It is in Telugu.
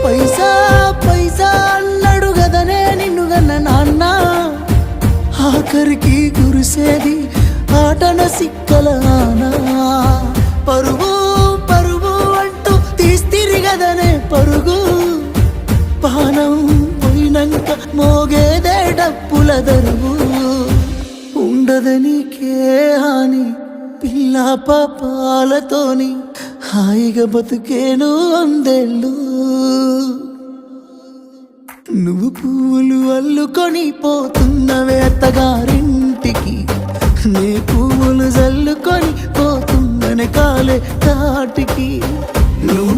పైసా పైసా అన్నాడు గదనే నిన్ను గన్న నాన్న, ఆఖరికి కురిసేది ఆటన సిక్కల ఆనా. పరుగు పరుగు అంటూ తీస్తిరి గదనే పరుగు, పానం పోయినంక మోగేదే డప్పుల దరువు. ఉండదనికే హాని పిల్ల పాపాలతోని, హాయిగా బతుకేను వందేళ్ళు. నువ్వు పువ్వులు అల్లుకొని పోతున్నవే అత్తగారింటికి, నే పువ్వులు జల్లుకొని పోతున్ననే కాలే తాటికి. నువ్వు